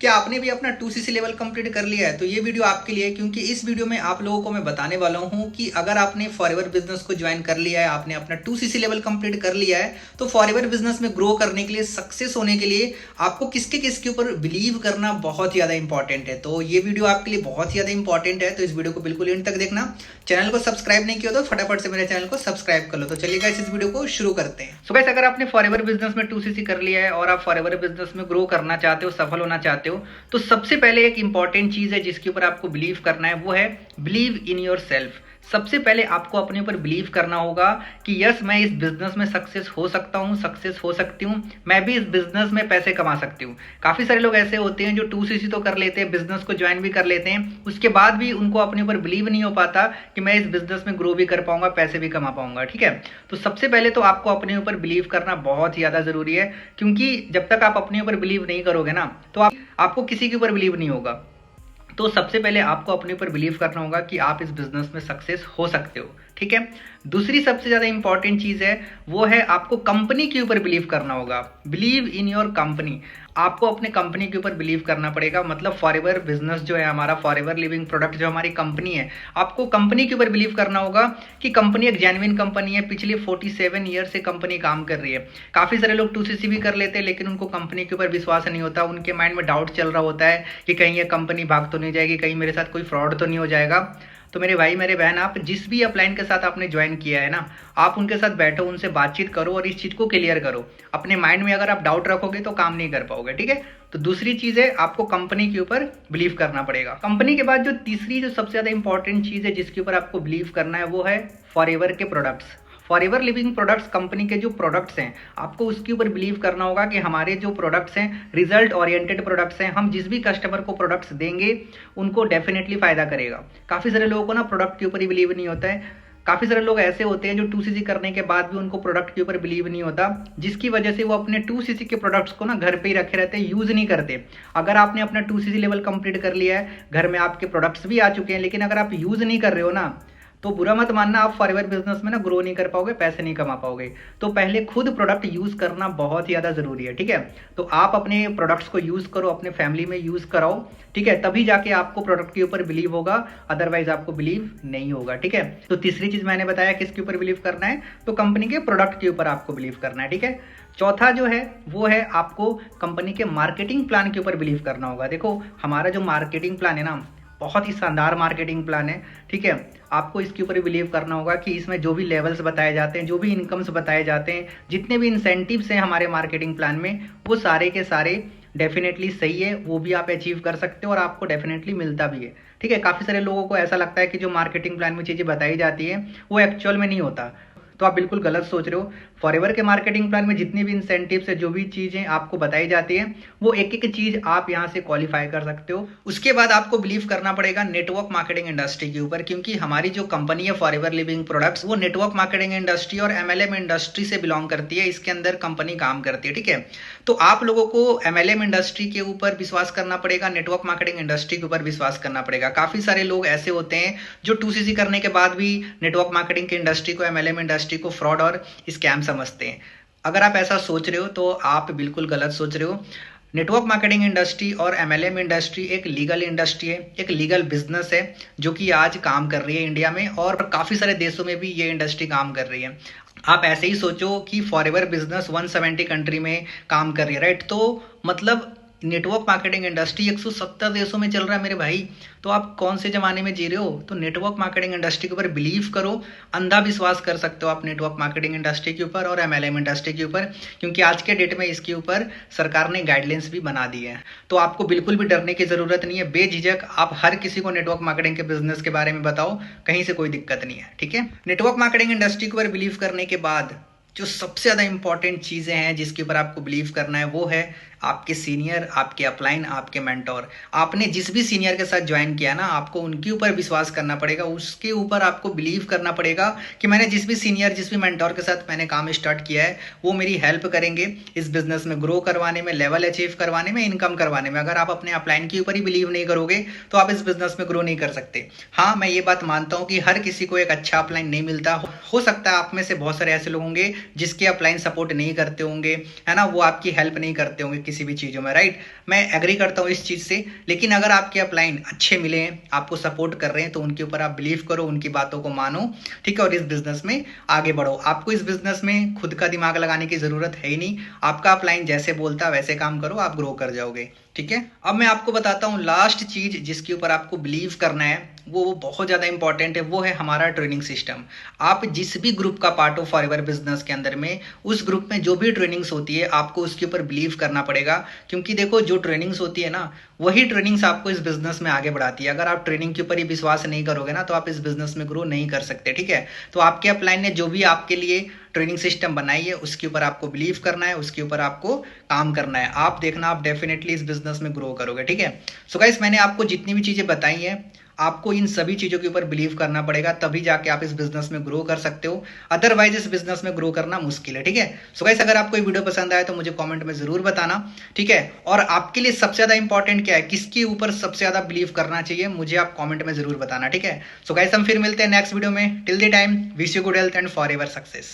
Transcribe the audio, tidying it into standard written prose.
क्या आपने भी अपना 2cc लेवल कंप्लीट कर लिया है? तो ये वीडियो आपके लिए है, क्योंकि इस वीडियो में आप लोगों को मैं बताने वाला हूं कि अगर आपने फॉरएवर बिजनेस को ज्वाइन कर लिया है, आपने अपना 2cc लेवल कंप्लीट कर लिया है, तो फॉरएवर बिजनेस में ग्रो करने के लिए, सक्सेस होने के लिए आपको किसके ऊपर बिलीव करना बहुत ज़्यादा इंपॉर्टेंट है। तो ये वीडियो आपके लिए बहुत ज़्यादा इंपॉर्टेंट है, तो इस वीडियो को बिल्कुल एंड तक देखना। चैनल को सब्सक्राइब नहीं किया तो फटाफट से मेरे चैनल को सब्सक्राइब कर लो। तो चलिए गाइस, इस वीडियो को शुरू करते हैं। सो गाइस, अगर आपने फॉरएवर बिजनेस में 2cc कर लिया है और आप फॉरएवर बिजनेस में ग्रो करना चाहते हो, सफल होना चाहते हो, तो सबसे पहले एक इंपॉर्टेंट चीज है जिसके ऊपर आपको बिलीव करना है, वो है बिलीव इन योर सेल्फ। सबसे पहले आपको अपने ऊपर बिलीव करना होगा कि यस, मैं इस बिजनेस में सक्सेस हो सकता हूँ, सक्सेस हो सकती हूँ, मैं भी इस बिजनेस में पैसे कमा सकती हूँ। काफी सारे लोग ऐसे होते हैं जो 2cc तो कर लेते हैं, बिजनेस को ज्वाइन भी कर लेते हैं, उसके बाद भी उनको अपने ऊपर बिलीव नहीं हो पाता कि मैं इस बिजनेस में ग्रो भी कर पाऊंगा, पैसे भी कमा पाऊंगा। ठीक है, तो सबसे पहले तो आपको अपने ऊपर बिलीव करना बहुत ज्यादा जरूरी है, क्योंकि जब तक आप अपने ऊपर बिलीव नहीं करोगे ना, तो आपको किसी के ऊपर बिलीव नहीं होगा। तो सबसे पहले आपको अपने ऊपर बिलीव करना होगा कि आप इस बिजनेस में सक्सेस हो सकते हो। ठीक है, दूसरी सबसे ज्यादा इंपॉर्टेंट चीज है, वो है आपको कंपनी के ऊपर बिलीव करना होगा। Believe in your company. आपको अपने कंपनी के ऊपर बिलीव करना पड़ेगा। मतलब फॉरएवर बिजनेस जो है हमारा, फॉरएवर लिविंग प्रोडक्ट जो हमारी कंपनी है, आपको कंपनी के ऊपर बिलीव करना होगा कि कंपनी एक जेन्युइन कंपनी है। पिछले 47 ईयर से कंपनी काम कर रही है। काफी सारे लोग 2cc भी कर लेते हैं, लेकिन उनको कंपनी के ऊपर विश्वास नहीं होता। उनके माइंड में डाउट चल रहा होता है कि कहीं ये कंपनी भाग तो नहीं जाएगी, कहीं मेरे साथ कोई फ्रॉड तो नहीं हो जाएगा। तो मेरे भाई, मेरे बहन, आप जिस भी अपलाइन के साथ आपने ज्वाइन किया है ना, आप उनके साथ बैठो, उनसे बातचीत करो और इस चीज को क्लियर करो। अपने माइंड में अगर आप डाउट रखोगे तो काम नहीं कर पाओगे। ठीक है, तो दूसरी चीज है, आपको कंपनी के ऊपर बिलीव करना पड़ेगा। कंपनी के बाद जो तीसरी, जो सबसे ज्यादा इंपॉर्टेंट चीज है जिसके ऊपर आपको बिलीव करना है, वो है फॉरएवर के products. Forever living products company के जो प्रोडक्ट्स हैं, आपको उसके ऊपर बिलीव करना होगा कि हमारे जो प्रोडक्ट्स हैं रिजल्ट ओरिएंटेड प्रोडक्ट्स हैं। हम जिस भी कस्टमर को प्रोडक्ट्स देंगे उनको डेफिनेटली फायदा करेगा। काफी सारे लोगों को ना प्रोडक्ट के ऊपर ही बिलीव नहीं होता है। काफी सारे लोग ऐसे होते हैं जो 2cc करने के बाद भी उनको प्रोडक्ट के ऊपर बिलीव नहीं होता, जिसकी वजह से वो अपने 2cc के प्रोडक्ट्स को ना घर पे ही रखे रहते हैं, यूज नहीं करते। अगर आपने अपना 2cc लेवल कंप्लीट कर लिया है, घर में आपके प्रोडक्ट्स भी आ चुके हैं, लेकिन अगर आप यूज नहीं कर रहे हो ना, तो बुरा मत मानना, आप फॉरएवर बिजनेस में ना ग्रो नहीं कर पाओगे, पैसे नहीं कमा पाओगे। तो पहले खुद प्रोडक्ट यूज करना बहुत ज्यादा जरूरी है। ठीक है, तो आप अपने प्रोडक्ट्स को यूज करो, अपने फैमिली में यूज कराओ। ठीक है, तभी जाके आपको प्रोडक्ट के ऊपर बिलीव होगा, अदरवाइज आपको बिलीव नहीं होगा। ठीक है, तो तीसरी चीज मैंने बताया किसके ऊपर बिलीव करना है, तो कंपनी के प्रोडक्ट के ऊपर आपको बिलीव करना है। ठीक है, चौथा जो है वो है आपको कंपनी के मार्केटिंग प्लान के ऊपर बिलीव करना होगा। देखो, हमारा जो मार्केटिंग प्लान है ना, बहुत ही शानदार मार्केटिंग प्लान है। ठीक है, आपको इसके ऊपर बिलीव करना होगा कि इसमें जो भी लेवल्स बताए जाते हैं, जो भी इनकम्स बताए जाते हैं, जितने भी इंसेंटिव्स हैं हमारे मार्केटिंग प्लान में, वो सारे के सारे डेफिनेटली सही है, वो भी आप अचीव कर सकते हो और आपको डेफिनेटली मिलता भी है। ठीक है, काफी सारे लोगों को ऐसा लगता है कि जो मार्केटिंग प्लान में चीजें बताई जाती है वो एक्चुअल में नहीं होता, तो आप बिल्कुल गलत सोच रहे हो। फॉरएवर के मार्केटिंग प्लान में जितनी भी इंसेंटिव्स है, जो भी चीजें आपको बताई जाती है, वो एक एक चीज आप यहां से क्वालिफाई कर सकते हो। उसके बाद आपको बिलीव करना पड़ेगा नेटवर्क मार्केटिंग इंडस्ट्री के ऊपर, क्योंकि हमारी जो कंपनी है फॉरएवर लिविंग प्रोडक्ट्स, वो नेटवर्क मार्केटिंग इंडस्ट्री और एमएलएम इंडस्ट्री से बिलोंग करती है। इसके अंदर कंपनी काम करती है। ठीक है, तो आप लोगों को एमएलएम इंडस्ट्री के ऊपर विश्वास करना पड़ेगा, नेटवर्क मार्केटिंग इंडस्ट्री के ऊपर विश्वास करना पड़ेगा। काफी सारे लोग ऐसे होते हैं जो 2cc करने के बाद भी नेटवर्क मार्केटिंग की इंडस्ट्री को, एमएलएम इंडस्ट्री को फ्रॉड और स्कैम समझते हैं। अगर आप ऐसा सोच रहे हो तो आप बिल्कुल गलत सोच रहे हो। नेटवर्क मार्केटिंग इंडस्ट्री और एमएलएम इंडस्ट्री एक लीगल इंडस्ट्री है, एक लीगल बिजनेस है, जो कि आज काम कर रही है इंडिया में, और काफी सारे देशों में भी ये इंडस्ट्री काम कर रही है। आप ऐसे ही सोचो कि फॉरएवर बिजनेस 170 कंट्री में काम कर रही है, राइट? तो मतलब नेटवर्क मार्केटिंग इंडस्ट्री 170 देशों में चल रहा है मेरे भाई। तो आप कौन से जमाने में जी रहे हो? तो नेटवर्क मार्केटिंग इंडस्ट्री के ऊपर बिलीव करो। अंधा विश्वास कर सकते हो आप नेटवर्क मार्केटिंग इंडस्ट्री के ऊपर और एमएलएम इंडस्ट्री के ऊपर, क्योंकि आज के डेट में इसके ऊपर सरकार ने गाइडलाइंस भी बना दी है। तो आपको बिल्कुल भी डरने की जरूरत नहीं है। बेझिझक आप हर किसी को नेटवर्क मार्केटिंग के बिजनेस के बारे में बताओ, कहीं से कोई दिक्कत नहीं है। ठीक है, नेटवर्क मार्केटिंग इंडस्ट्री के ऊपर बिलीव करने के बाद जो सबसे ज्यादा इंपॉर्टेंट चीजें हैं जिसके ऊपर आपको बिलीव करना है, वो है आपके सीनियर, आपके अपलाइन, आपके मेंटोर। आपने जिस भी सीनियर के साथ ज्वाइन किया ना, आपको उनके ऊपर विश्वास करना पड़ेगा, उसके ऊपर आपको बिलीव करना पड़ेगा कि मैंने जिस भी सीनियर, जिस भी मेंटोर के साथ मैंने काम स्टार्ट किया है, वो मेरी हेल्प करेंगे इस बिजनेस में ग्रो करवाने में, लेवल अचीव करवाने में, इनकम करवाने में। अगर आप अपने अपलाइन के ऊपर ही बिलीव नहीं करोगे तो आप इस बिजनेस में ग्रो नहीं कर सकते। हाँ, मैं ये बात मानता हूँ कि हर किसी को एक अच्छा अपलाइन नहीं मिलता। हो सकता है आप में से बहुत सारे ऐसे लोग होंगे जिसके अपलाइन सपोर्ट नहीं करते होंगे, है ना, वो आपकी हेल्प नहीं करते होंगे। किसी भी चीज़ों में, राइट। मैं एग्री करता हूँ इस चीज़ से, लेकिन अगर आपके अपलाइन अच्छे मिले हैं, आपको सपोर्ट कर रहे हैं, तो उनके ऊपर आप बिलीव करो, उनकी बातों को मानो, ठीक है, और इस बिजनेस में आगे बढ़ो। आपको इस बिजनेस में खुद का दिमाग लगाने की ज़रूरत है ही नहीं। आपका अपलाइन जैसे बोलता है वैसे काम करो, आप ग्रो कर जाओगे, ठीक है। अब मैं आपको बताता हूँ लास्ट चीज़ जिसके ऊपर आपको बिलीव करना है, वो बहुत ज़्यादा इंपॉर्टेंट है, वो है हमारा ट्रेनिंग सिस्टम। आप जिस भी ग्रुप का पार्ट हो फॉरएवर बिजनेस के अंदर में, उस ग्रुप में जो भी ट्रेनिंग्स होती है आपको उसके ऊपर बिलीव करना पड़ेगा। क्योंकि देखो, जो ट्रेनिंग्स होती है ना, वही ट्रेनिंग्स आपको इस बिजनेस में आगे बढ़ाती है। अगर आप ट्रेनिंग के ऊपर ही विश्वास नहीं करोगे ना, तो आप इस बिजनेस में ग्रो नहीं कर सकते, ठीक है। तो आपके अपलाइन ने जो भी आपके लिए ट्रेनिंग सिस्टम बनाई है, उसके ऊपर आपको बिलीव करना है, उसके ऊपर आपको काम करना है। आप देखना, आप डेफिनेटली इस बिजनेस में ग्रो करोगे, ठीक है। सो गाइस, मैंने आपको जितनी भी चीज़ें बताई हैं, आपको इन सभी चीज़ों के ऊपर बिलीव करना पड़ेगा, तभी जाके आप इस बिजनेस में ग्रो कर सकते हो। अदरवाइज इस बिजनेस में ग्रो करना मुश्किल है, ठीक है। सो गाइस, अगर आपको ये वीडियो पसंद आए तो मुझे कमेंट में ज़रूर बताना, ठीक है। और आपके लिए सबसे ज़्यादा इंपॉर्टेंट क्या है, किसके ऊपर सबसे ज़्यादा बिलीव करना चाहिए, मुझे आप कॉमेंट में ज़रूर बताना, ठीक है। सो गाइस, हम फिर मिलते हैं नेक्स्ट वीडियो में। Till the time, wish you good health and forever success.